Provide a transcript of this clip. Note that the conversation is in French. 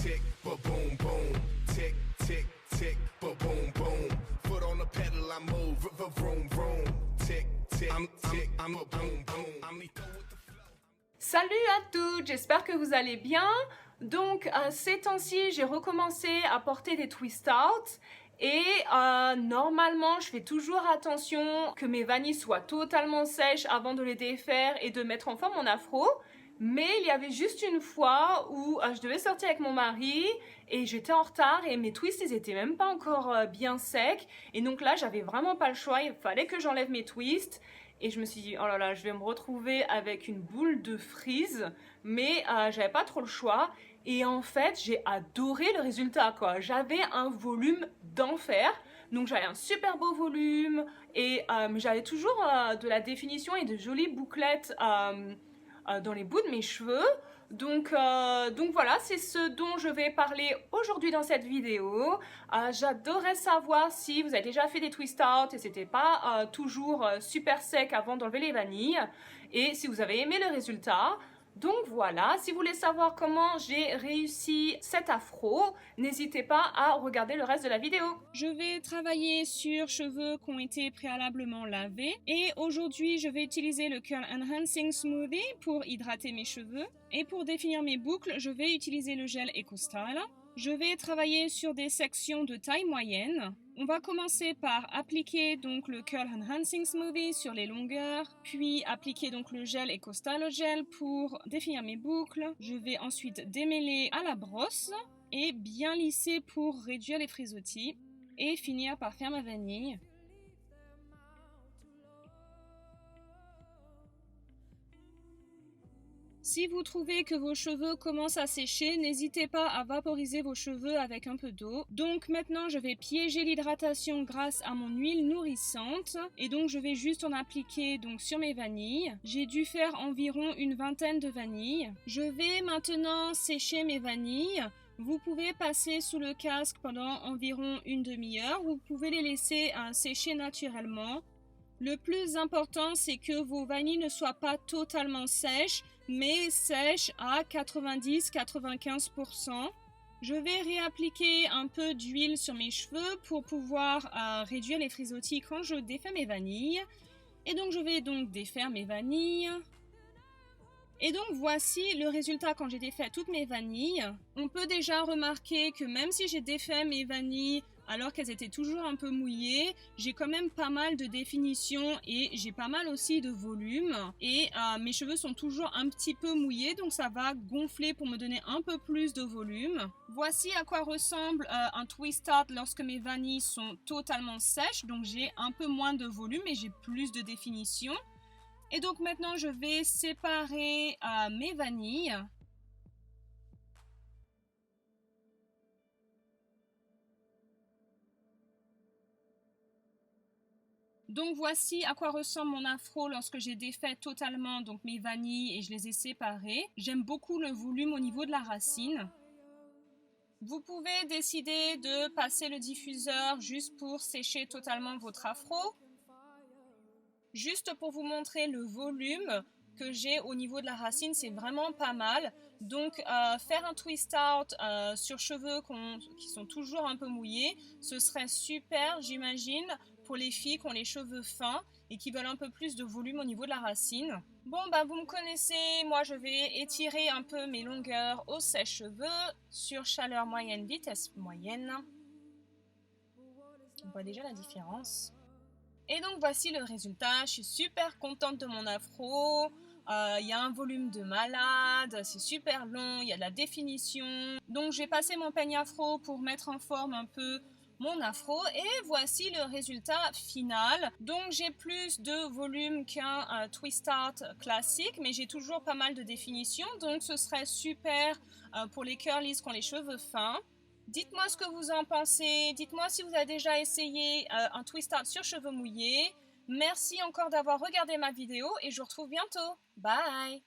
tick, ba boom boom. Tick, tick, tick, ba boom boom. Foot on the pedal, I move, vroom vroom. Tick, tick, tick, I'm a boom boom. I'm lethal with the flow. Salut à toutes, j'espère que vous allez bien. Donc ces temps-ci, j'ai recommencé à porter des twist out et normalement, je fais toujours attention que mes vanilles soient totalement sèches avant de les défaire et de mettre en forme mon afro. Mais il y avait juste une fois où je devais sortir avec mon mari et j'étais en retard et mes twists, ils étaient même pas encore bien secs. Et donc là, j'avais vraiment pas le choix, il fallait que j'enlève mes twists. Et je me suis dit, oh là là, je vais me retrouver avec une boule de frise, mais j'avais pas trop le choix. Et en fait, j'ai adoré le résultat, quoi. J'avais un volume d'enfer, donc j'avais un super beau volume, et j'avais toujours de la définition et de jolies bouclettes dans les bouts de mes cheveux. Donc voilà, c'est ce dont je vais parler aujourd'hui dans cette vidéo. J'adorerais savoir si vous avez déjà fait des twist out et c'était pas toujours super sec avant d'enlever les vanilles et si vous avez aimé le résultat. Donc voilà, si vous voulez savoir comment j'ai réussi cet afro, n'hésitez pas à regarder le reste de la vidéo. Je vais travailler sur cheveux qui ont été préalablement lavés et aujourd'hui je vais utiliser le Curl Enhancing Smoothie pour hydrater mes cheveux et pour définir mes boucles, je vais utiliser le gel EcoStyle. Je vais travailler sur des sections de taille moyenne. On va commencer par appliquer donc le Curl Enhancing Smoothie sur les longueurs, puis appliquer donc le gel EcoStyle Gel pour définir mes boucles. Je vais ensuite démêler à la brosse et bien lisser pour réduire les frisottis et finir par faire ma vanille. Si vous trouvez que vos cheveux commencent à sécher, n'hésitez pas à vaporiser vos cheveux avec un peu d'eau. Donc maintenant, je vais piéger l'hydratation grâce à mon huile nourrissante. Et donc, je vais juste en appliquer donc sur mes vanilles. J'ai dû faire environ une vingtaine de vanilles. Je vais maintenant sécher mes vanilles. Vous pouvez passer sous le casque pendant environ une demi-heure. Vous pouvez les laisser sécher naturellement. Le plus important, c'est que vos vanilles ne soient pas totalement sèches, mais sèches à 90-95%. Je vais réappliquer un peu d'huile sur mes cheveux pour pouvoir réduire les frisottis quand je défais mes vanilles. Et donc, je vais donc défaire mes vanilles. Et donc, voici le résultat quand j'ai défait toutes mes vanilles. On peut déjà remarquer que même si j'ai défait mes vanilles alors qu'elles étaient toujours un peu mouillées, j'ai quand même pas mal de définition et j'ai pas mal aussi de volume. Et mes cheveux sont toujours un petit peu mouillés, donc ça va gonfler pour me donner un peu plus de volume. Voici à quoi ressemble un twist out lorsque mes vanilles sont totalement sèches. Donc j'ai un peu moins de volume et j'ai plus de définition. Et donc maintenant je vais séparer mes vanilles. Donc voici à quoi ressemble mon afro lorsque j'ai défait totalement donc mes vanilles et je les ai séparées. J'aime beaucoup le volume au niveau de la racine. Vous pouvez décider de passer le diffuseur juste pour sécher totalement votre afro. Juste pour vous montrer le volume que j'ai au niveau de la racine, c'est vraiment pas mal. Donc faire un twist out sur cheveux qui sont toujours un peu mouillés, ce serait super, j'imagine, pour les filles qui ont les cheveux fins et qui veulent un peu plus de volume au niveau de la racine. Bon, vous me connaissez, moi je vais étirer un peu mes longueurs au sèche-cheveux sur chaleur moyenne, vitesse moyenne. On voit déjà la différence. Et donc voici le résultat, je suis super contente de mon afro. Il y a un volume de malade, c'est super long, il y a de la définition. Donc j'ai passé mon peigne afro pour mettre en forme un peu mon afro et voici le résultat final. Donc j'ai plus de volume qu'un twist out classique, mais j'ai toujours pas mal de définition, donc ce serait super pour les curlies qui ont les cheveux fins. Dites-moi ce que vous en pensez, dites-moi si vous avez déjà essayé un twist out sur cheveux mouillés. Merci encore d'avoir regardé ma vidéo et je vous retrouve bientôt. Bye!